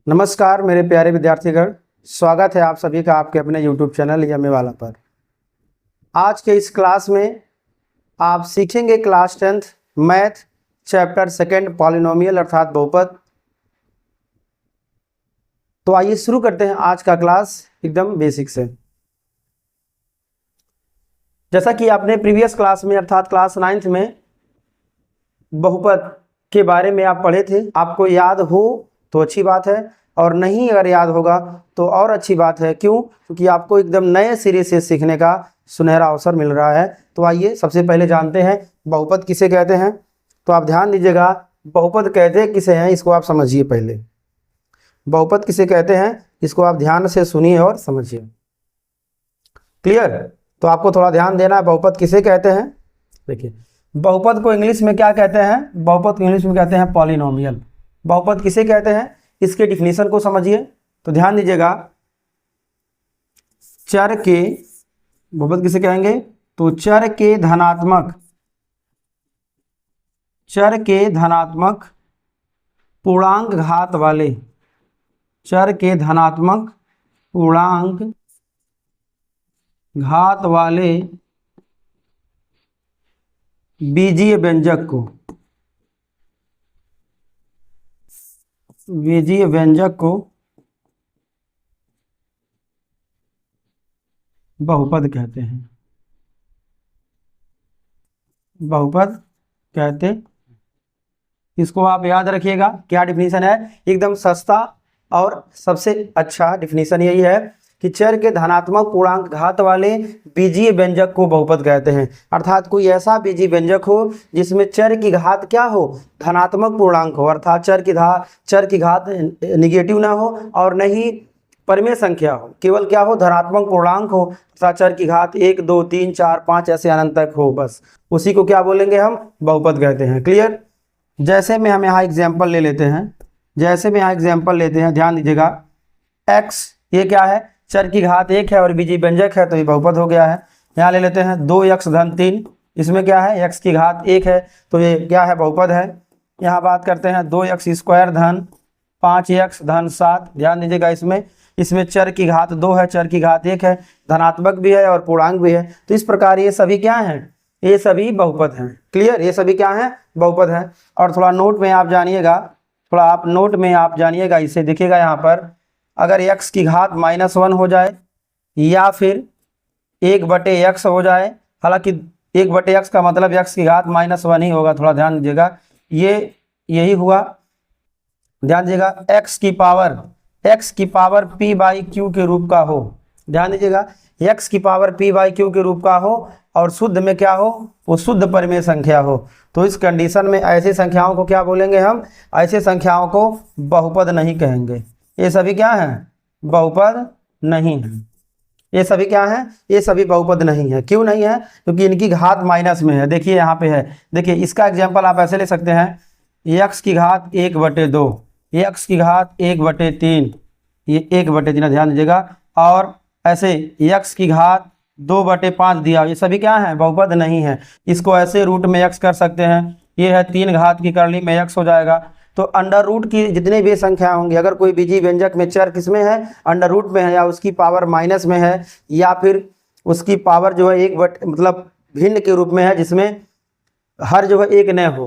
नमस्कार मेरे प्यारे विद्यार्थीगण, स्वागत है आप सभी का आपके अपने YouTube चैनल यम्मे वाला पर। आज के इस क्लास में आप सीखेंगे class 10th math chapter 2 polynomial अर्थात बहुपद। तो आइए शुरू करते हैं आज का क्लास एकदम बेसिक से। जैसा कि आपने प्रीवियस क्लास में अर्थात क्लास 9th में बहुपद के बारे में आप पढ़े थे, आपको याद हो तो अच्छी बात है और नहीं अगर याद होगा तो और अच्छी बात है। क्यों? क्योंकि आपको एकदम नए सिरे से सीखने का सुनहरा अवसर मिल रहा है। तो आइए सबसे पहले जानते हैं बहुपद किसे कहते हैं। तो आप ध्यान दीजिएगा, बहुपद कहते किसे हैं इसको आप समझिए। पहले बहुपद किसे कहते हैं इसको आप ध्यान से सुनिए और समझिए। क्लियर? तो आपको थोड़ा ध्यान देना है, बहुपद किसे कहते हैं। देखिए, बहुपद को इंग्लिश में क्या कहते हैं? बहुपद को इंग्लिश में कहते हैं पॉलिनोमियल। बहुपद किसे कहते हैं इसके डिफिनीशन को समझिए। तो ध्यान दीजिएगा, चर के बहुपद किसे कहेंगे? तो चर के धनात्मक पूर्णांक घात वाले, चर के धनात्मक पूर्णांक घात वाले बीजीय व्यंजक को बहुपद कहते हैं। बहुपद कहते, इसको आप याद रखिएगा। क्या डिफिनीशन है? एकदम सस्ता और सबसे अच्छा डिफिनीशन यही है कि चर के धनात्मक पूर्णांक घात वाले बीजीय व्यंजक को बहुपद कहते हैं। अर्थात कोई ऐसा बीजीय व्यंजक हो जिसमें चर की घात क्या हो? धनात्मक पूर्णांक हो, अर्थात चर की घात निगेटिव ना हो और न ही परिमेय संख्या हो, केवल क्या हो? धनात्मक पूर्णांक हो, अर्थात चर की घात 1 2 3 4 5 ऐसे अनंत तक हो, बस उसी को क्या बोलेंगे? हम बहुपद कहते हैं। क्लियर? जैसे में हम यहाँ एग्जाम्पल ले लेते हैं, ध्यान दीजिएगा। x ये क्या है? चर की घात 1 है और बीजीय व्यंजक है, तो ये बहुपद हो गया है। यहाँ ले लेते हैं 2x धन 3, इसमें क्या है? x की घात 1 है, तो ये क्या है? बहुपद है। यहाँ बात करते हैं 2x स्क्वायर धन 5x धन 7, ध्यान दीजिएगा, इसमें चर की घात 2 है, चर की घात 1 है, धनात्मक भी है और पूर्णांक भी है। तो इस प्रकार ये सभी क्या हैं? ये सभी बहुपद हैं। क्लियर? ये सभी क्या हैं? बहुपद हैं। और थोड़ा नोट में आप जानिएगा, इसे देखिएगा यहाँ पर, अगर x की घात -1 हो जाए या फिर 1/x हो जाए, हालांकि 1/x का मतलब x की घात -1 ही होगा, थोड़ा ध्यान दीजिएगा, ये यही हुआ। ध्यान दीजिएगा, x की पावर p/q के रूप का हो, ध्यान दीजिएगा, x की पावर p/q के रूप का हो और शुद्ध में क्या हो? वो शुद्ध परिमेय संख्या हो। तो इस कंडीशन में ऐसी संख्याओं को क्या बोलेंगे? हम ऐसे संख्याओं को बहुपद नहीं कहेंगे। ये सभी क्या हैं? बहुपद नहीं है। ये सभी क्या हैं? ये सभी बहुपद नहीं है। क्यों नहीं है? क्योंकि इनकी घात माइनस में है। देखिए यहाँ पे है, देखिए इसका एग्जाम्पल आप ऐसे ले सकते हैं, x की घात 1/2, x की घात 1/3, ये 1/3, ध्यान दीजिएगा, और ऐसे x की घात 2/5 दिया। ये सभी क्या हैं? बहुपद नहीं है। इसको ऐसे रूट में x कर सकते हैं, ये है 3 घात की करली में x हो जाएगा। तो अंडर रूट की जितने भी संख्या होंगी, अगर कोई बीजीय व्यंजक में चर किसमें है? अंडर रूट में है, या उसकी पावर माइनस में है, या फिर उसकी पावर जो है मतलब भिन्न के रूप में है, जिसमें हर जो है एक न हो,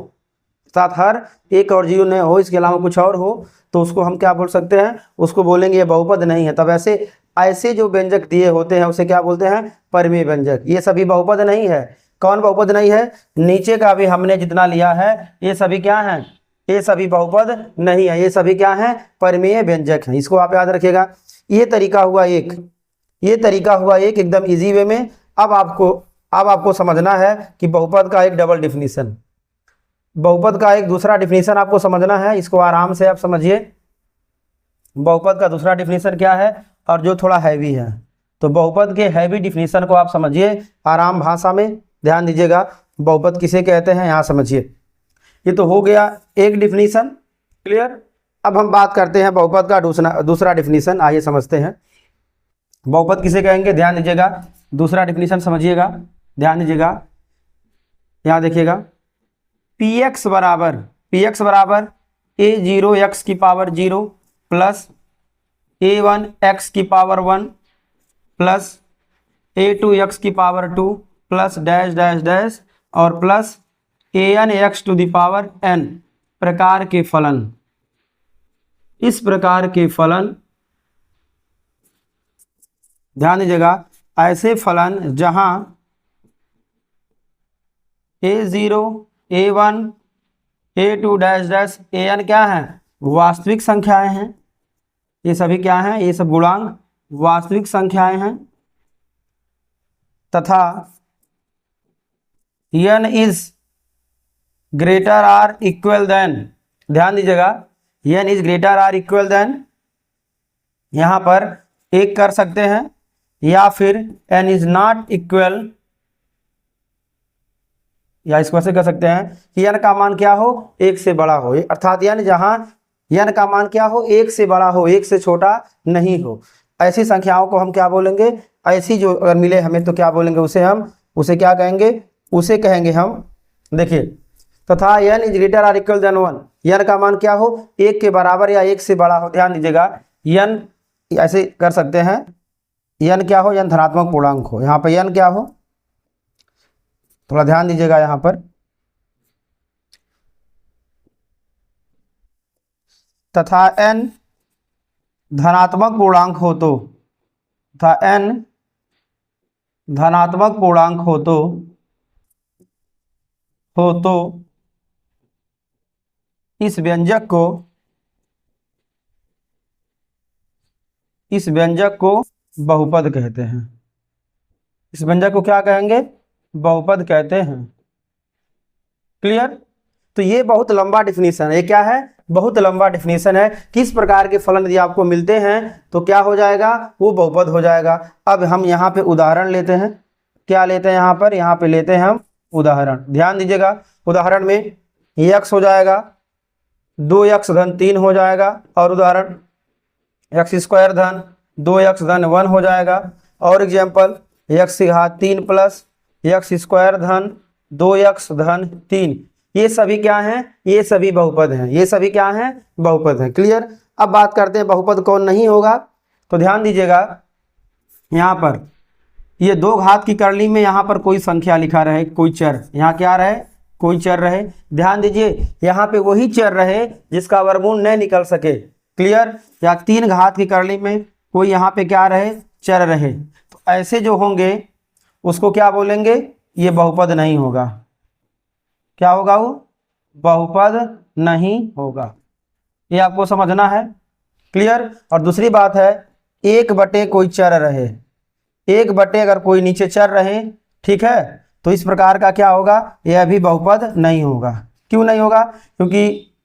अर्थात हर एक और जीरो न हो, इसके अलावा कुछ और हो, तो उसको हम क्या बोल सकते हैं? उसको बोलेंगे ये बहुपद नहीं है। तब ऐसे जो व्यंजक दिए होते हैं उसे क्या बोलते हैं? परिमेय व्यंजक। ये सभी बहुपद नहीं है। कौन बहुपद नहीं है? नीचे का भी हमने जितना लिया है ये सभी क्या हैं? ये सभी बहुपद नहीं है। ये सभी क्या हैं? परिमेय व्यंजक हैं। इसको आप याद रखिएगा। ये तरीका हुआ एक एकदम इजी वे में। अब आपको समझना है कि बहुपद का एक डबल डिफिनीशन, बहुपद का एक दूसरा डिफिनीशन आपको समझना है। इसको आराम से आप समझिए। बहुपद का दूसरा डिफिनीशन क्या है और जो थोड़ा हैवी है, तो बहुपद के हैवी डिफिनीशन को आप समझिए आराम भाषा में। ध्यान दीजिएगा, बहुपद किसे कहते हैं यहाँ समझिए। ये तो हो गया एक डिफिनीशन। क्लियर? अब हम बात करते हैं बहुपद का दूसरा डिफिनीशन। आइए समझते हैं बहुपद किसे कहेंगे। ध्यान दीजिएगा, दूसरा डिफिनीशन समझिएगा, ध्यान दीजिएगा। यहाँ देखिएगा, px बराबर a0 x की पावर 0 प्लस a1 x की पावर 1 प्लस a2 x की power 2 plus dash dash dash और plus an x to the power n प्रकार के फलन। इस प्रकार के फलन, ध्यान दीजिएगा, ऐसे फलन जहां a0 a1 a2 dash dash an क्या है, वास्तविक संख्याएं हैं। ये सभी क्या हैं, ये सब गुणांक वास्तविक संख्याएं हैं। तथा n is greater or equal than, ध्यान दीजिएगा, n is greater or equal than, यहां पर एक कर सकते हैं, या फिर n इज नॉट इक्वल, या इसको ऐसे कर सकते हैं कि n का मान क्या हो, एक से बड़ा हो, अर्थात n जहां n का मान क्या हो, एक से बड़ा हो, एक से छोटा नहीं हो। ऐसी संख्याओं को हम क्या बोलेंगे, ऐसी जो अगर मिले हमें तो क्या बोलेंगे, उसे क्या कहेंगे, उसे कहेंगे हम, देखिए, तथा n is greater or equal than 1, n का मान क्या हो, एक के बराबर या एक से बड़ा हो। ध्यान दीजिएगा, n ऐसे कर सकते हैं, n क्या हो, n धनात्मक पूर्णांक हो। यहाँ पर n क्या हो, थोड़ा ध्यान दीजिएगा, यहाँ पर तथा n धनात्मक पूर्णांक हो तो, तथा n धनात्मक पूर्णांक हो तो इस व्यंजक को बहुपद कहते हैं। इस व्यंजक को क्या कहेंगे, बहुपद कहते हैं। क्लियर। तो ये बहुत लंबा डिफिनीशन है, ये क्या है, बहुत लंबा डिफिनीशन है। किस प्रकार के फलन यदि आपको मिलते हैं तो क्या हो जाएगा, वो बहुपद हो जाएगा। अब हम यहाँ पे उदाहरण लेते हैं, क्या लेते हैं यहाँ पे लेते हैं हम उदाहरण। ध्यान दीजिएगा, उदाहरण में x हो जाएगा 2x धन 3 हो जाएगा, और उदाहरण x स्क्वायर धन 2x धन 1 हो जाएगा, और एग्जाम्पल x की घात 3 प्लस x स्क्वायर धन 2x धन 3। ये सभी क्या हैं, ये सभी बहुपद हैं, ये सभी क्या हैं, बहुपद हैं। क्लियर। अब बात करते हैं बहुपद कौन नहीं होगा। तो ध्यान दीजिएगा, यहाँ पर ये 2 घात की करली में यहाँ पर कोई संख्या लिखा रहे, कोई चर, यहाँ क्या रहे, कोई चर रहे। ध्यान दीजिए, यहाँ पे वही चर रहे जिसका वर्गमूल न निकल सके। क्लियर। या 3 घात की करली में कोई यहाँ पे क्या रहे, चर रहे। तो ऐसे जो होंगे उसको क्या बोलेंगे, ये बहुपद नहीं होगा। क्या होगा, वो बहुपद नहीं होगा। ये आपको समझना है। क्लियर। और दूसरी बात है, 1 कोई चर रहे, 1 अगर कोई नीचे चर रहे, ठीक है, तो इस प्रकार का क्या होगा, यह भी बहुपद नहीं होगा। क्यों नहीं होगा, क्योंकि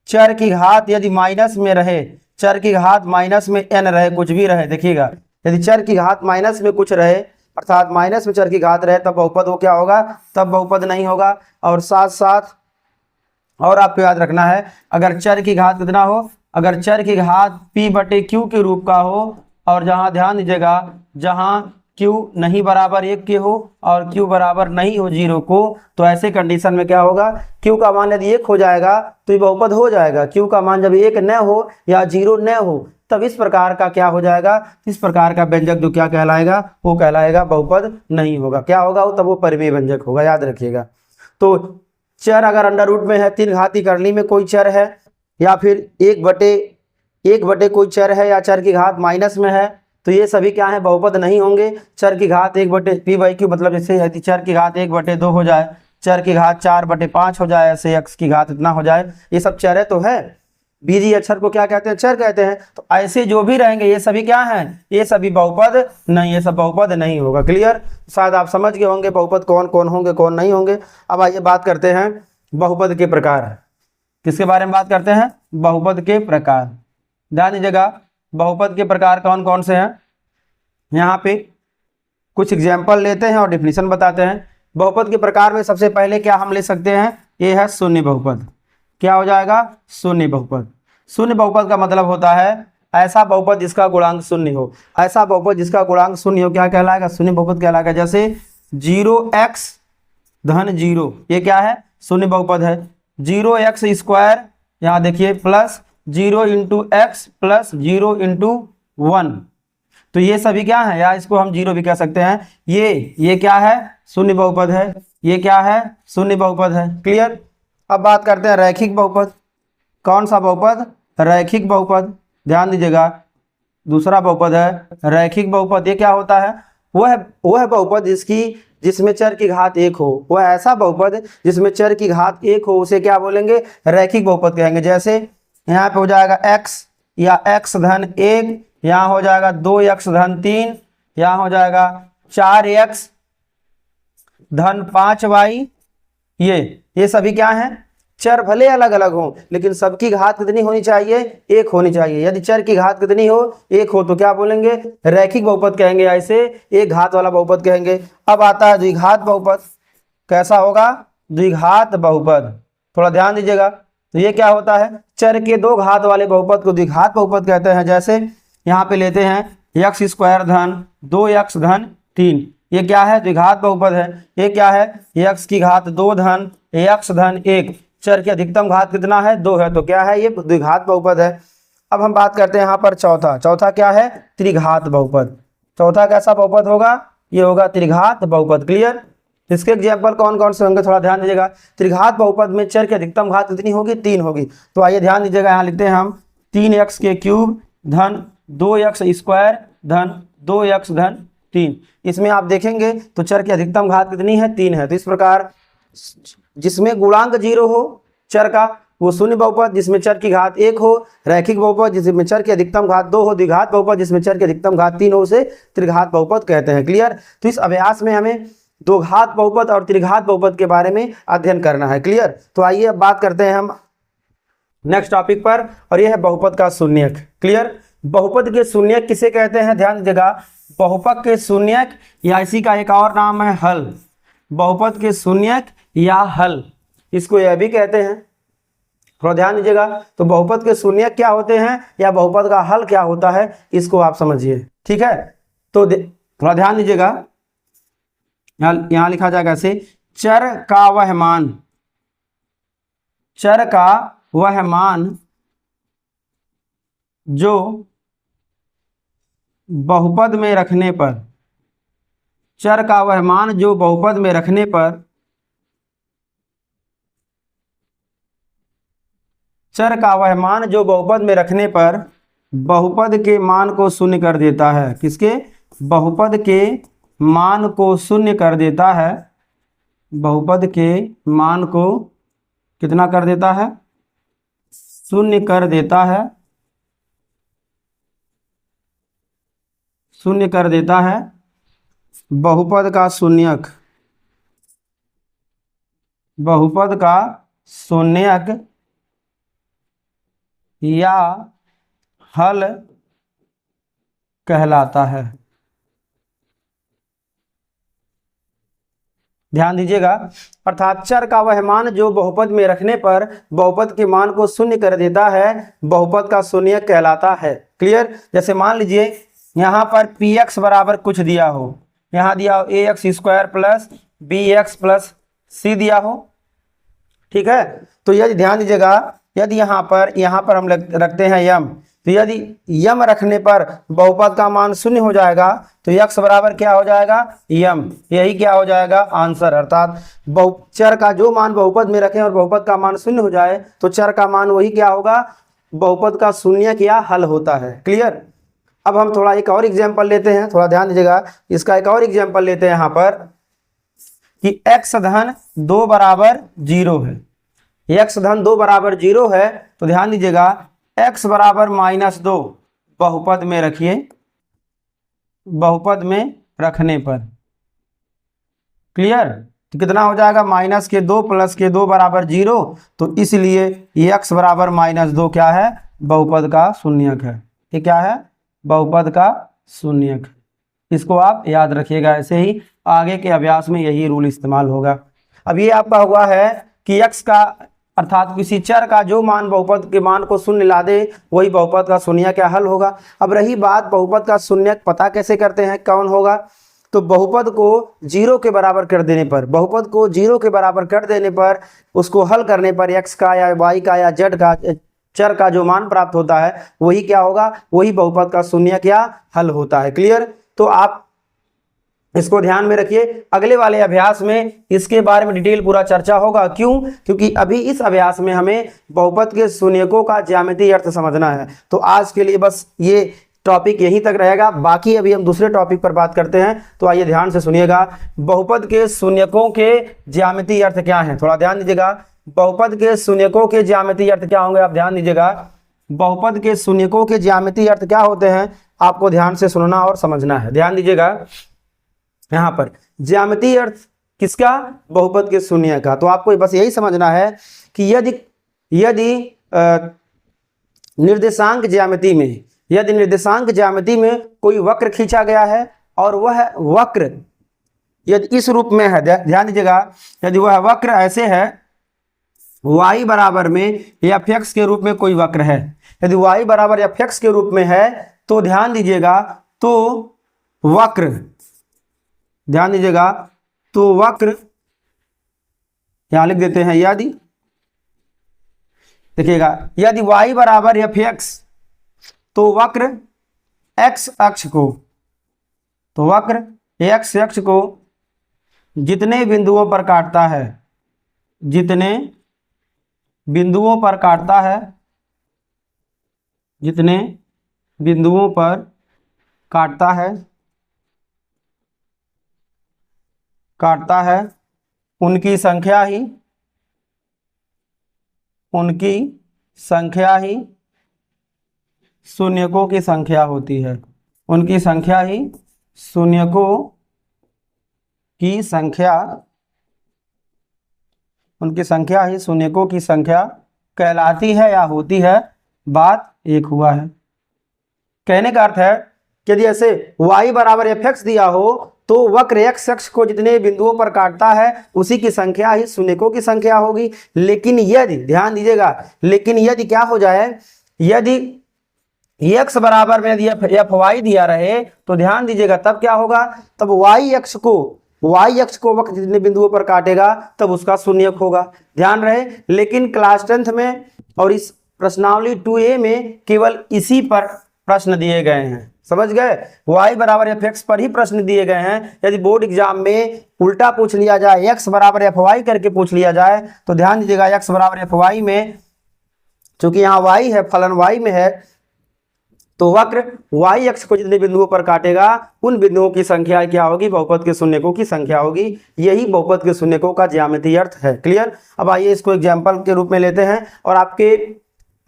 चर की घात यदि माइनस में रहे, चर की घात माइनस में n रहे, कुछ भी रहे, देखिएगा, यदि चर की घात माइनस में कुछ रहे, अर्थात माइनस में चर की घात रहे, तब बहुपद वो क्या होगा, तब बहुपद नहीं होगा। और साथ साथ और आपको याद रखना है, अगर चर की घात कितना हो, अगर चर की घात p/q के रूप का हो, और जहां ध्यान दीजिएगा, जहां q नहीं बराबर 1 के हो और q बराबर नहीं हो 0 को, तो ऐसे कंडीशन में क्या होगा, q का मान यदि 1 हो जाएगा तो ये बहुपद हो जाएगा। q का मान जब 1 न हो या 0 न हो, तब इस प्रकार का क्या हो जाएगा, इस प्रकार का व्यंजक जो क्या कहलाएगा, वो कहलाएगा बहुपद नहीं होगा। क्या होगा वो, तब वो परिमेय व्यंजक होगा, याद रखिएगा। तो चर अगर अंडर रूट में है, 3 घाती करली में कोई चर है, या फिर 1 कोई चर है, या चर की घात माइनस में है, तो ये सभी क्या है, बहुपद नहीं होंगे। चर की घात 1/p/q, मतलब जैसे यदि चर की घात 1/2 हो जाए, चर की घात 4/5 हो जाए, ऐसे x की घात इतना हो जाए, ये सब चर तो है। बीजी अक्षर को क्या कहते हैं, चर कहते हैं। तो ऐसे जो भी रहेंगे ये सभी क्या हैं, ये सभी बहुपद नहीं, ये सब बहुपद नहीं होगा। क्लियर। शायद आप समझ गए होंगे बहुपद कौन कौन होंगे, कौन नहीं होंगे। अब आइए बात करते हैं बहुपद के प्रकार। किसके बारे में बात करते हैं, बहुपद के प्रकार। ध्यान दीजिएगा, बहुपद के प्रकार कौन कौन से हैं, यहाँ पे कुछ एग्जाम्पल लेते हैं और डिफिनीशन बताते हैं। बहुपद के प्रकार में सबसे पहले क्या हम ले सकते हैं, ये है शून्य बहुपद। क्या हो जाएगा, शून्य बहुपद। शून्य बहुपद का मतलब होता है ऐसा बहुपद जिसका गुणांक शून्य हो, ऐसा बहुपद जिसका गुणांक शून्य हो, क्या कहलाएगा, शून्य बहुपद कहलाएगा। जैसे 0x धन 0, ये क्या है, शून्य बहुपद है। 0x स्क्वायर, यहाँ देखिए, plus 0 into x plus 0 into 1। तो ये सभी क्या है, या इसको हम 0 भी कह सकते हैं। ये क्या है, शून्य बहुपद है। ये क्या है, शून्य बहुपद है। क्लियर। अब बात करते हैं रैखिक बहुपद। कौन सा बहुपद, रैखिक बहुपद। ध्यान दीजिएगा, दूसरा बहुपद है रैखिक बहुपद। ये क्या होता है, वो है बहुपद जिसमें चर की घात 1 हो। वह ऐसा बहुपद जिसमें चर की घात 1 हो, उसे क्या बोलेंगे, रैखिक बहुपद कहेंगे। जैसे यहाँ पे हो जाएगा x या x धन 1, यहाँ हो जाएगा 2x धन 3, यहाँ हो जाएगा 4x धन 5y। ये सभी क्या हैं, चर भले अलग अलग हो लेकिन सबकी घात कितनी होनी चाहिए, 1 होनी चाहिए। यदि चर की घात कितनी हो, 1 हो, तो क्या बोलेंगे, रैखिक बहुपद कहेंगे, या इसे एक घात वाला बहुपद कहेंगे। अब आता है द्विघात बहुपद। कैसा होगा, द्विघात बहुपद। थोड़ा ध्यान दीजिएगा। तो ये क्या होता है, चर के 2 घात वाले बहुपद को द्विघात बहुपद कहते हैं। जैसे यहाँ पे लेते हैं x स्क्वायर धन 2x धन 3। ये क्या है, द्विघात बहुपद है। ये क्या है, x की घात 2 धन x धन 1। चर की अधिकतम घात कितना है, 2 है, तो क्या है, ये द्विघात बहुपद है। अब हम बात करते हैं यहाँ पर चौथा क्या है, त्रिघात बहुपद। चौथा कैसा बहुपद होगा, ये होगा त्रिघात बहुपद। क्लियर। इसके एग्जाम्पल कौन कौन से होंगे, थोड़ा ध्यान दीजिएगा। त्रिघात बहुपद में चर की अधिकतम घात कितनी होगी, 3 होगी। तो आइए ध्यान दीजिएगा, यहाँ लिखते हैं हम 3x के क्यूब धन 2x स्क्वायर धन 2x धन 3। इसमें आप देखेंगे तो चर की अधिकतम घात कितनी है, 3 है। तो इस प्रकार जिसमें गुणांक 0 हो चर का, वो शून्य बहुपद। जिसमें चर की घात 1 हो, रैखिक बहुपद। जिसमें चर की अधिकतम घात 2 हो, द्विघात बहुपद। जिसमें चर की अधिकतम घात 3 हो, उसे त्रिघात बहुपद कहते हैं। क्लियर। तो इस अभ्यास में हमें दो घात बहुपद और त्रिघात बहुपद के बारे में अध्ययन करना है। क्लियर। तो आइए अब बात करते हैं हम नेक्स्ट टॉपिक पर, और यह है बहुपद का शून्यक। क्लियर। बहुपद के शून्यक किसे कहते हैं, ध्यान दीजिएगा। बहुपद के शून्यक या इसी का एक और नाम है हल। बहुपद के शून्यक या हल, इसको यह भी कहते हैं। थोड़ा ध्यान दीजिएगा। तो बहुपद के शून्यक क्या होते हैं या बहुपद का हल क्या होता है, इसको आप समझिए। ठीक है। तो थोड़ा ध्यान दीजिएगा। यहां लिखा जाएगा ऐसे, चर का वह मान, चर का वह मान जो बहुपद में रखने पर, चर का वह मान जो बहुपद में रखने पर, चर का वह मान जो बहुपद में रखने पर बहुपद के मान को शून्य कर देता है। किसके, बहुपद के मान को शून्य कर देता है। बहुपद के मान को कितना कर देता है, शून्य कर देता है, शून्य कर देता है। बहुपद का शून्यक, बहुपद का शून्यक या हल कहलाता है। ध्यान दीजिएगा। अर्थात चर का वह मान जो बहुपद में रखने पर बहुपद के मान को शून्य कर देता है, बहुपद का शून्यक कहलाता है। क्लियर। जैसे मान लीजिए यहाँ पर px बराबर कुछ दिया हो, यहाँ दिया हो ax square plus bx plus c दिया हो। ठीक है। तो यदि ध्यान दीजिएगा, यदि यहाँ पर हम रखते हैं यम, तो यदि यम रखने पर बहुपद का मान शून्य हो जाएगा तो x बराबर क्या हो जाएगा, यम। यही क्या हो जाएगा, आंसर। अर्थात चर का जो मान बहुपद में रखें और बहुपद का मान शून्य हो जाए तो चर का मान वही क्या होगा, बहुपद का शून्यक या हल होता है। क्लियर। अब हम थोड़ा एक और एग्जाम्पल लेते हैं, थोड़ा ध्यान दीजिएगा। इसका एक और एग्जाम्पल लेते हैं यहाँ पर कि x धन 2 बराबर 0 है। x धन 2 बराबर 0 है, तो ध्यान दीजिएगा x बराबर -2 बहुपद में रखिए, बहुपद में रखने पर। क्लियर। तो कितना हो जाएगा, -2 प्लस के 2 बराबर 0। तो इसलिए x बराबर -2 क्या है, बहुपद का शून्यक है। ये क्या है, बहुपद का शून्यक। इसको आप याद रखिएगा। ऐसे ही आगे के अभ्यास में यही रूल इस्तेमाल होगा। अब ये आपका हुआ है कि x का अर्थात किसी चर का जो मान बहुपद के मान को शून्य ला दे वही बहुपद का शून्यक या हल होगा। अब रही बात बहुपद का शून्यक पता कैसे करते हैं, कौन होगा, तो बहुपद को 0 के बराबर कर देने पर, बहुपद को 0 के बराबर कर देने पर उसको हल करने पर x का या y का या z का चर का जो मान प्राप्त होता है वही क्या होगा, वही बहुपद का शून्य क्या हल होता है। क्लियर? तो आप इसको ध्यान में रखिए, अगले वाले अभ्यास में इसके बारे में डिटेल पूरा चर्चा होगा। क्यों? क्योंकि अभी इस अभ्यास में हमें बहुपद के शून्यकों का ज्यामितीय अर्थ समझना है। तो आज के लिए बस ये टॉपिक यहीं तक रहेगा, बाकी अभी हम दूसरे टॉपिक पर बात करते हैं। तो आइए ध्यान से सुनिएगा, बहुपद के शून्यकों के ज्यामितीय अर्थ क्या हैं, थोड़ा ध्यान दीजिएगा। बहुपद के शून्यकों के ज्यामितीय अर्थ क्या होंगे, आप ध्यान दीजिएगा। बहुपद के शून्यकों के ज्यामितीय अर्थ क्या होते हैं, आपको ध्यान से सुनना और समझना है। ध्यान दीजिएगा, यहाँ पर ज्यामितीय अर्थ किसका, बहुपद के शून्य का। तो आपको बस यही समझना है कि यदि निर्देशांक ज्यामिति में कोई वक्र खींचा गया है और वह वक्र यदि इस रूप में है, ध्यान दीजिएगा, यदि वह वक्र ऐसे है, y बराबर में fx के रूप में कोई वक्र है, यदि y बराबर fx के रूप में है तो ध्यान दीजिएगा, तो वक्र, ध्यान दीजिएगा, तो वक्र यहां लिख देते हैं, यदि देखिएगा, यदि y बराबर fx तो वक्र x अक्ष को, तो वक्र x अक्ष को जितने बिंदुओं पर काटता है, जितने बिंदुओं पर काटता है, जितने बिंदुओं पर काटता है उनकी संख्या ही शून्यकों की संख्या होती है। उनकी संख्या ही शून्यकों की संख्या कहलाती है या होती है। बात एक हुआ है। कहने का अर्थ है कि यदि ऐसे y बराबर fx दिया हो तो वक्र x अक्ष को जितने बिंदुओं पर काटता है उसी की संख्या ही शून्यकों की संख्या होगी। लेकिन यदि, ध्यान दीजिएगा, लेकिन यदि क्या हो जाए, यदि x बराबर में यदि fy दिया रहे तो ध्यान दीजिएगा, तब क्या होगा, तब y अक्ष को वक्र जितने बिंदुओं पर काटेगा तब उसका शून्यक होगा। ध्यान रहे। लेकिन क्लास 10th में और इस प्रश्नावली 2A में केवल इसी पर प्रश्न दिए गए हैं, समझ गए, y बराबर fx पर ही प्रश्न दिए गए हैं। यदि बोर्ड एग्जाम में उल्टा पूछ लिया जाए, x बराबर fy करके पूछ लिया जाए, तो ध्यान दीजिएगा, x बराबर fy में चूंकि यहाँ y है, फलन y में है, तो वक्र y अक्ष को जितने बिंदुओं पर काटेगा उन बिंदुओं की संख्या क्या होगी, बहुपद के शून्यकों की संख्या होगी। यही बहुपद के शून्यकों का ज्यामितीय अर्थ है। क्लियर? अब आइए इसको एग्जाम्पल के रूप में लेते हैं और आपके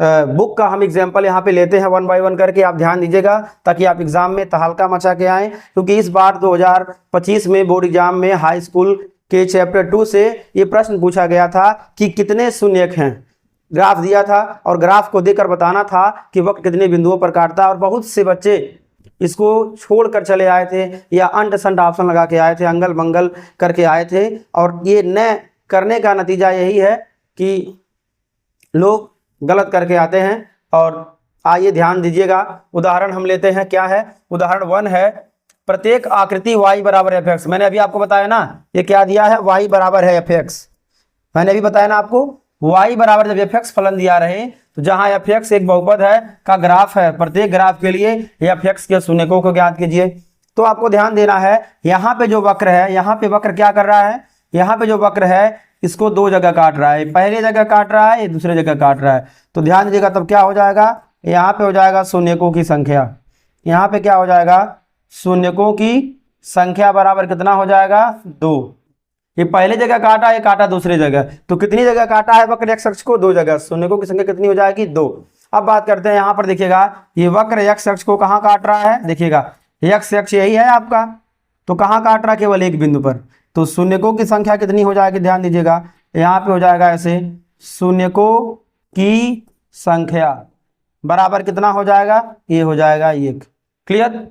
बुक का हम एग्जाम्पल यहाँ पे लेते हैं 1 बाय 1 करके। आप ध्यान दीजिएगा ताकि आप एग्जाम में तहलका मचा के आएँ, क्योंकि इस बार 2025 में बोर्ड एग्जाम में हाई स्कूल के चैप्टर 2 से ये प्रश्न पूछा गया था कि कितने शून्यक हैं। ग्राफ दिया था और ग्राफ को देकर बताना था कि वक्र कितने बिंदुओं पर काटता है, और बहुत से बच्चे इसको छोड़कर चले आए थे या अंट संट ऑप्शन लगा के आए थे, अंगल बंगल करके आए थे। और ये न करने का नतीजा यही है कि लोग गलत करके आते हैं। और आइए ध्यान दीजिएगा, उदाहरण हम लेते हैं। क्या है उदाहरण 1 है, प्रत्येक आकृति y बराबर fx। मैंने अभी आपको बताया ना, ये क्या दिया है, y बराबर है fx। मैंने अभी बताया ना आपको, y बराबर जब fx फलन दिया रहे तो जहां fx एक बहुपद है का ग्राफ है, प्रत्येक ग्राफ के लिए fx के शून्यकों को ज्ञात कीजिए। तो आपको ध्यान देना है, यहाँ पे जो वक्र है, यहाँ पे वक्र क्या कर रहा है, यहाँ पे जो वक्र है इसको 2 जगह काट रहा है, पहले जगह काट रहा है, दूसरे जगह काट रहा है। तो ध्यान दीजिएगा, तब क्या हो जाएगा, यहाँ पे हो जाएगा शून्यकों की संख्या, यहाँ पे क्या हो जाएगा, शून्यकों की संख्या बराबर कितना हो जाएगा, 2। ये पहले जगह काटा, ये काटा दूसरी जगह, तो कितनी जगह काटा है वक्र x अक्ष को, 2 जगह, शून्यकों की संख्या कितनी हो जाएगी, 2। अब बात करते हैं, यहाँ पर देखिएगा ये वक्र x अक्ष को कहाँ काट रहा है, देखिएगा x अक्ष यही है आपका, तो कहाँ काट रहा है, केवल एक बिंदु पर। तो शून्यकों की संख्या कितनी हो जाएगी, ध्यान दीजिएगा, यहाँ पे हो जाएगा ऐसे, शून्यकों की संख्या बराबर कितना हो जाएगा, ये हो जाएगा 1। क्लियर?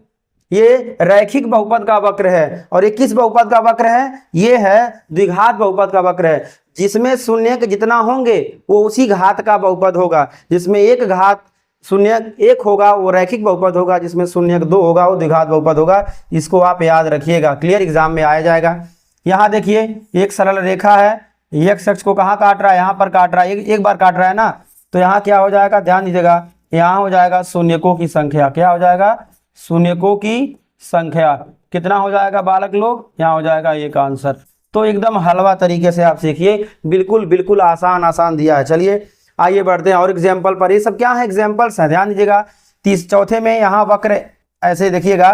ये रैखिक बहुपद का वक्र है। और ये किस बहुपद का वक्र है, ये है द्विघात बहुपद का वक्र है, जिसमें शून्यक जितना होंगे वो उसी घात का बहुपद होगा। जिसमें एक घात शून्यक 1 होगा वो रैखिक बहुपद होगा, जिसमें शून्यक 2 होगा वो द्विघात बहुपद होगा। इसको आप याद रखिएगा, क्लियर, एग्जाम में आया जाएगा। यहाँ देखिए एक सरल रेखा है, x अक्ष को कहाँ काट रहा है, यहाँ पर काट रहा है, एक बार काट रहा है ना, तो यहाँ क्या हो जाएगा, ध्यान दीजिएगा, यहाँ हो जाएगा शून्यकों की संख्या। क्या हो जाएगा, शून्यकों की संख्या। कितना हो जाएगा बालक लोग, यहाँ हो जाएगा एक आंसर। तो एकदम हलवा तरीके से आप सीखिए, बिल्कुल बिल्कुल आसान आसान दिया है। चलिए आइए बढ़ते हैं और एग्जाम्पल पर। ये सब क्या है, एग्जाम्पल्स है, ध्यान दीजिएगा। चौथे में यहाँ वक्र ऐसे देखिएगा,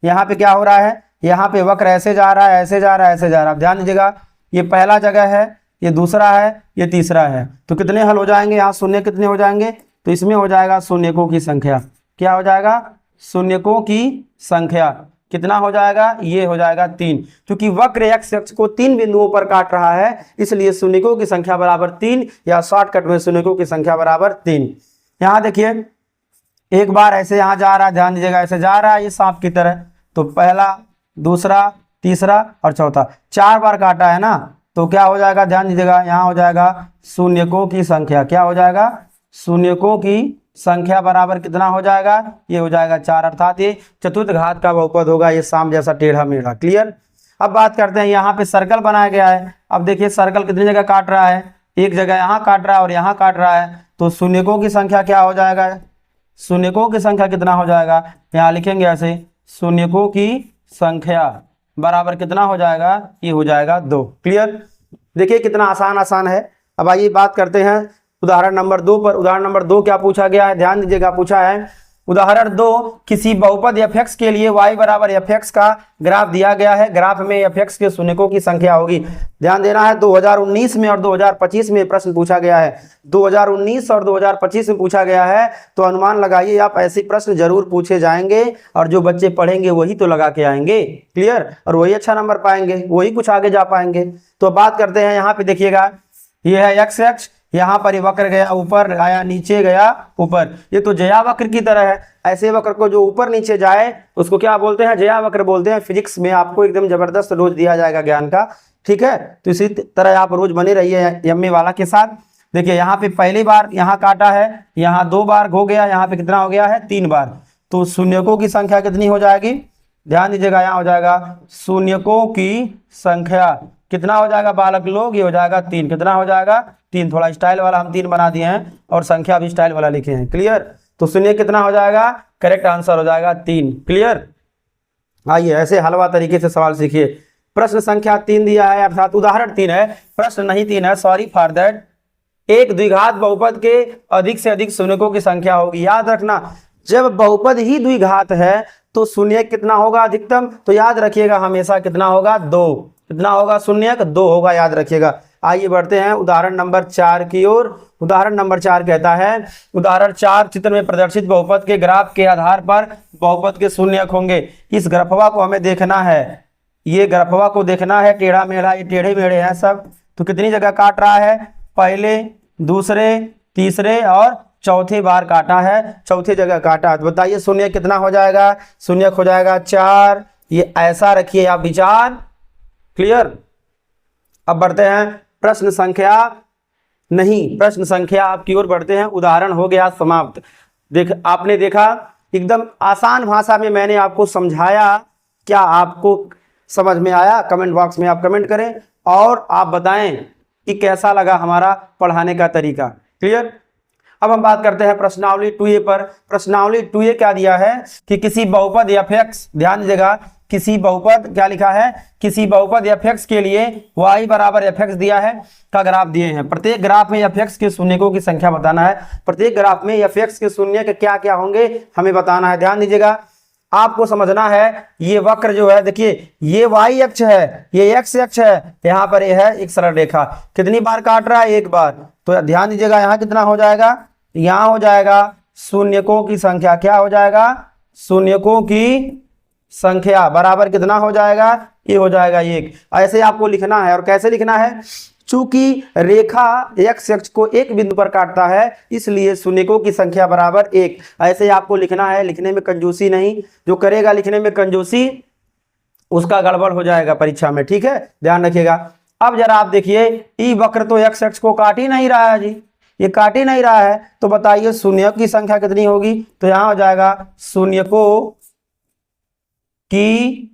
यहाँ पे क्या हो रहा है, यहाँ पे वक्र ऐसे जा रहा है, ऐसे जा रहा है, ऐसे जा रहा है। ध्यान दीजिएगा, ये पहला जगह है, ये दूसरा है, ये तीसरा है। तो कितने हल हो जाएंगे, यहाँ शून्य कितने हो जाएंगे, तो इसमें हो जाएगा शून्यकों की संख्या। क्या हो जाएगा, शून्यकों की संख्या। कितना हो जाएगा, ये हो जाएगा 3। क्योंकि वक्र एक्स अक्ष को 3 बिंदुओं पर काट रहा है, इसलिए शून्यकों की संख्या बराबर 3, या शॉर्टकट में शून्यकों की संख्या बराबर 3। यहाँ देखिए एक बार ऐसे यहाँ जा रहा है, ध्यान दीजिएगा, ऐसे जा रहा है ये सांप की तरह। तो पहला, दूसरा, तीसरा और चौथा, 4 बार काटा है ना। तो क्या हो जाएगा, ध्यान दीजिएगा, यहाँ हो जाएगा शून्यकों की संख्या। क्या हो जाएगा, शून्यकों की संख्या बराबर कितना हो जाएगा, ये हो जाएगा 4, अर्थात ये चतुर्थ घात का बहुपद होगा, ये सांप जैसा टेढ़ा मेढ़ा। क्लियर। अब बात करते हैं, यहाँ पे सर्कल बनाया गया है। अब देखिए सर्कल कितनी जगह काट रहा है, एक जगह यहाँ काट रहा है और यहाँ काट रहा है। तो शून्यकों की संख्या क्या हो जाएगा, शून्यकों की संख्या कितना हो जाएगा, यहाँ लिखेंगे ऐसे, शून्यकों की संख्या बराबर कितना हो जाएगा, ये हो जाएगा 2। क्लियर। देखिए कितना आसान आसान है। अब आइए बात करते हैं उदाहरण नंबर 2 पर। उदाहरण नंबर 2 क्या पूछा गया है, ध्यान दीजिएगा, पूछा है उदाहरण 2, किसी बहुपद fx के लिए y बराबर fx का ग्राफ दिया गया है। ग्राफ में fx के शून्यकों की संख्या होगी। ध्यान देना है, 2019 में और 2025 में प्रश्न पूछा गया है। 2019 और 2025 में पूछा गया है, तो अनुमान लगाइए आप, ऐसे प्रश्न जरूर पूछे जाएंगे और जो बच्चे पढ़ेंगे वही तो लगा के आएंगे। क्लियर। और वही अच्छा नंबर पाएंगे, वही कुछ आगे जा पाएंगे। तो बात करते हैं, यहाँ पे देखिएगा, ये है x अक्ष, यहाँ पर ये वक्र गया ऊपर, आया नीचे, गया ऊपर। ये तो जया वक्र की तरह है। ऐसे वक्र को जो ऊपर नीचे जाए उसको क्या बोलते हैं, जया वक्र बोलते हैं। फिजिक्स में आपको एकदम जबरदस्त रोज दिया जाएगा ज्ञान का, ठीक है। तो इसी तरह आप रोज बने रहिए यम्मी वाला के साथ। देखिए यहाँ पे पहली बार यहाँ काटा है, यहाँ 2 बार हो गया, यहाँ पे कितना हो गया है, 3 बार। तो शून्यकों की संख्या कितनी हो जाएगी, ध्यान दीजिएगा, यहाँ हो जाएगा शून्यकों की संख्या। कितना हो जाएगा बालक लोग, ये हो जाएगा 3। कितना हो जाएगा, 3। थोड़ा स्टाइल वाला हम 3 बना दिए हैं और संख्या भी स्टाइल वाला लिखे हैं। क्लियर। तो शून्य कितना हो जाएगा, करेक्ट आंसर हो जाएगा 3। क्लियर। आइए ऐसे हलवा तरीके से सवाल सीखिए। प्रश्न संख्या 3 दिया है, अर्थात उदाहरण 3 है, प्रश्न नहीं 3 है, सॉरी फॉर दैट। एक द्विघात बहुपद के अधिक से अधिक शून्यकों की संख्या होगी। याद रखना, जब बहुपद ही द्विघात है तो शून्य कितना होगा अधिकतम, तो याद रखिएगा हमेशा कितना होगा, 2। कितना होगा, शून्य 2 होगा, याद रखिएगा। आइए बढ़ते हैं उदाहरण नंबर 4 की ओर। उदाहरण नंबर 4 कहता है, उदाहरण 4, चित्र में प्रदर्शित बहुपद के ग्राफ के आधार पर बहुपद के शून्यक होंगे। इस ग्राफवा को हमें देखना है, ये ग्राफवा को देखना है, टेढ़ा मेढ़ा, ये टेढ़े मेढ़े हैं सब। तो कितनी जगह काट रहा है, पहले, दूसरे, तीसरे और चौथे बार काटा है, चौथे जगह काटा। तो बताइए शून्य कितना हो जाएगा, शून्य हो जाएगा 4। ये ऐसा रखिए आप विचार। क्लियर। अब बढ़ते हैं प्रश्न संख्या, नहीं प्रश्न संख्या आपकी ओर बढ़ते हैं। उदाहरण हो गया समाप्त। आपने देखा एकदम आसान भाषा में मैंने आपको समझाया। क्या आपको समझ में आया, कमेंट बॉक्स में आप कमेंट करें और आप बताएं कि कैसा लगा हमारा पढ़ाने का तरीका। क्लियर। अब हम बात करते हैं प्रश्नावली 2A पर। प्रश्नावली 2A क्या दिया है कि किसी बहुपद fx, ध्यान दीजिएगा, किसी बहुपद क्या लिखा है, किसी बहुपद fx के लिए y बराबर fx दिया है का ग्राफ दिए हैं। प्रत्येक ग्राफ में fx के शून्यकों की संख्या बताना है। प्रत्येक ग्राफ में fx के शून्य के क्या क्या होंगे हमें बताना है। ध्यान दीजिएगा, आपको समझना है, ये वक्र जो है, देखिए ये y अक्ष है, ये x अक्ष है, यहाँ पर ये है एक सरल रेखा। कितनी बार काट रहा है, 1 बार। तो ध्यान दीजिएगा, यहाँ कितना हो जाएगा, यहाँ हो जाएगा शून्यकों की संख्या। क्या हो जाएगा, शून्यकों की संख्या बराबर कितना हो जाएगा, ये हो जाएगा 1। ऐसे आपको लिखना है। और कैसे लिखना है, चूंकि रेखा x अक्ष को एक बिंदु पर काटता है, इसलिए शून्यकों की संख्या बराबर 1। ऐसे आपको लिखना है, लिखने में कंजूसी नहीं। जो करेगा लिखने में कंजूसी उसका गड़बड़ हो जाएगा परीक्षा में, ठीक है, ध्यान रखिएगा। अब जरा आप देखिए, ई वक्र तो x अक्ष को काट ही नहीं रहा है जी, ये काट ही नहीं रहा है। तो बताइए शून्य की संख्या कितनी होगी, तो यहां हो जाएगा शून्यकों की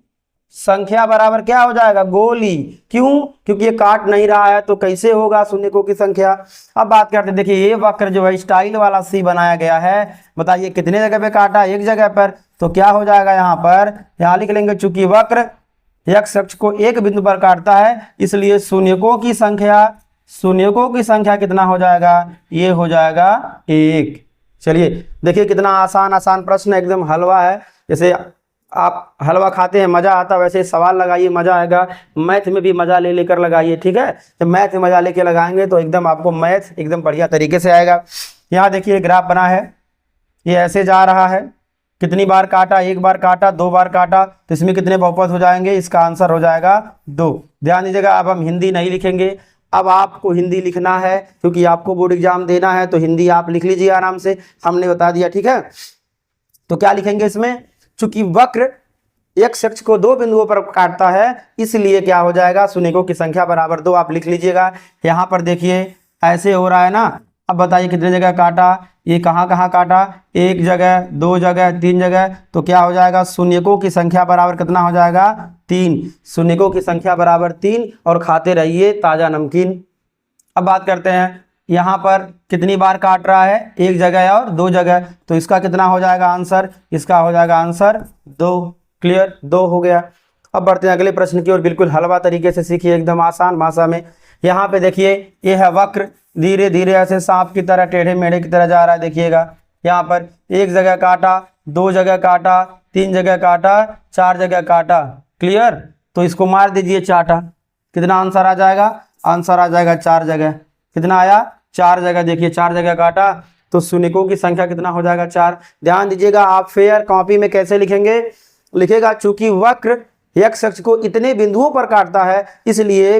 संख्या बराबर क्या हो जाएगा, गोली। क्यों, क्योंकि ये काट नहीं रहा है तो कैसे होगा शून्यकों की संख्या। अब बात करते हैं, देखिए ये वक्र जो है स्टाइल वाला सी बनाया गया है, बताइए कितने जगह पे काटा, एक जगह पर। तो क्या हो जाएगा यहाँ पर, यहाँ लिख लेंगे चूंकि वक्र x अक्ष को एक बिंदु पर काटता है इसलिए शून्यकों की संख्या कितना हो जाएगा, ये हो जाएगा 1। चलिए देखिए कितना आसान आसान प्रश्न है, एकदम हलवा है। जैसे आप हलवा खाते हैं मजा आता है, वैसे सवाल लगाइए मजा आएगा। मैथ में भी मजा ले लेकर लगाइए, ठीक है। जब मैथ में मजा लेके लगाएंगे तो एकदम आपको मैथ एकदम बढ़िया तरीके से आएगा। यहाँ देखिए ग्राफ बना है, ये ऐसे जा रहा है, कितनी बार काटा, एक बार काटा, दो बार काटा, तो इसमें कितने बहुपद हो जाएंगे, इसका आंसर हो जाएगा 2। ध्यान दीजिएगा, अब हम हिंदी नहीं लिखेंगे, अब आपको हिंदी लिखना है क्योंकि आपको बोर्ड एग्जाम देना है, तो हिंदी आप लिख लीजिए आराम से, हमने बता दिया, ठीक है। तो क्या लिखेंगे इसमें, चूंकि वक्र x अक्ष को दो बिंदुओं पर काटता है इसलिए क्या हो जाएगा, शून्यकों की संख्या बराबर 2, आप लिख लीजिएगा। यहाँ पर देखिए ऐसे हो रहा है ना, अब बताइए कितने जगह काटा, ये कहाँ कहाँ काटा, एक जगह, दो जगह, तीन जगह, तो क्या हो जाएगा, शून्यकों की संख्या बराबर कितना हो जाएगा, 3। शून्यकों की संख्या बराबर 3 और खाते रहिए ताजा नमकीन। अब बात करते हैं यहाँ पर कितनी बार काट रहा है, एक जगह और दो जगह, तो इसका कितना हो जाएगा आंसर, इसका हो जाएगा आंसर 2। क्लियर, 2 हो गया। अब बढ़ते हैं अगले प्रश्न की ओर, बिल्कुल हलवा तरीके से सीखिए, एकदम आसान भाषा में। यहाँ पे देखिए ये है वक्र, धीरे धीरे ऐसे सांप की तरह टेढ़े मेढ़े की तरह जा रहा है, देखिएगा यहाँ पर एक जगह काटा, दो जगह काटा, तीन जगह काटा, चार जगह काटा। क्लियर, तो इसको मार दीजिए चाटा, कितना आंसर आ जाएगा, आंसर आ जाएगा 4 जगह। कितना आया, 4 जगह। देखिए 4 जगह काटा तो शून्यकों की संख्या कितना हो जाएगा, 4। ध्यान दीजिएगा, आप फेयर कॉपी में कैसे लिखेंगे, लिखेगा चूंकि वक्र x अक्ष को इतने बिंदुओं पर काटता है इसलिए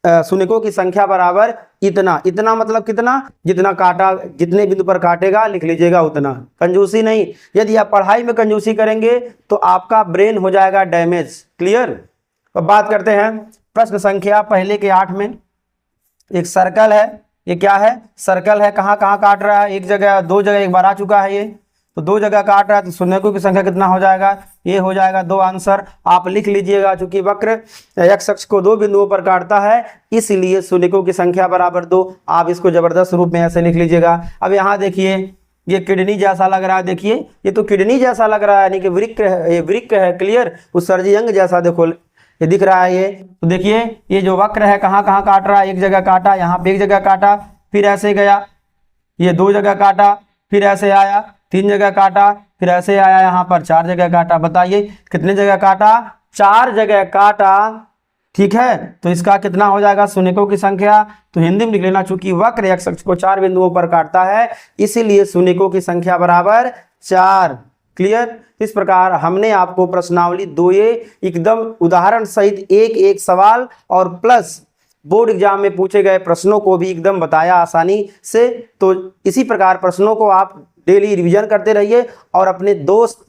शून्यकों की संख्या बराबर इतना। इतना मतलब कितना, जितना काटा, जितने बिंदु पर काटेगा लिख लीजिएगा उतना, कंजूसी नहीं। यदि आप पढ़ाई में कंजूसी करेंगे तो आपका ब्रेन हो जाएगा डैमेज। क्लियर। अब बात करते हैं प्रश्न संख्या पहले के 8 में। एक सर्कल है, ये क्या है, सर्कल है, कहाँ कहाँ काट रहा है, एक जगह, दो जगह, एक बार आ चुका है ये, तो 2 जगह काट रहा है, तो शून्यकों की संख्या कितना हो जाएगा, ये हो जाएगा 2। आंसर आप लिख लीजिएगा, चूंकि वक्र x अक्ष को 2 बिंदुओं पर काटता है इसलिए शून्यकों की संख्या बराबर 2। आप इसको जबरदस्त रूप में ऐसे लिख लीजिएगा। अब यहाँ देखिए ये किडनी जैसा लग रहा है, देखिए ये तो किडनी जैसा लग रहा है, यानी कि वृक्क है, ये वृक्क है। क्लियर, उस सर्जी अंग जैसा देखो ये दिख रहा है ये। तो देखिए ये जो वक्र है कहाँ कहाँ काट रहा है, एक जगह काटा, यहाँ पे एक जगह काटा, फिर ऐसे गया, ये 2 जगह काटा, फिर ऐसे आया, 3 जगह काटा, फिर ऐसे आया, यहाँ पर 4 जगह काटा। बताइए कितने जगह काटा, 4 जगह काटा। ठीक है, तो इसका कितना हो जाएगा, शून्यकों की संख्या, तो हिंदी में लिख लेना, चूंकि वक्र x अक्ष को 4 बिंदुओं पर काटता है इसीलिए शून्यकों की संख्या बराबर 4। क्लियर। इस प्रकार हमने आपको प्रश्नावली 2A एकदम उदाहरण सहित एक एक सवाल और प्लस बोर्ड एग्जाम में पूछे गए प्रश्नों को भी एकदम बताया आसानी से। तो इसी प्रकार प्रश्नों को आप डेली रिवीजन करते रहिए और अपने दोस्त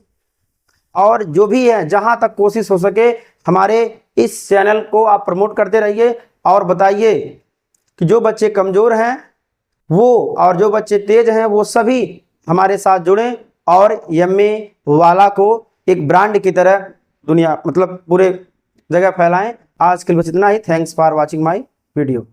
और जो भी है जहां तक कोशिश हो सके हमारे इस चैनल को आप प्रमोट करते रहिए और बताइए कि जो बच्चे कमजोर हैं वो और जो बच्चे तेज हैं वो सभी हमारे साथ जुड़ें और एमए वाला को एक ब्रांड की तरह दुनिया मतलब पूरे जगह फैलाएं। आज के लिए बस इतना ही। Thanks for watching my video.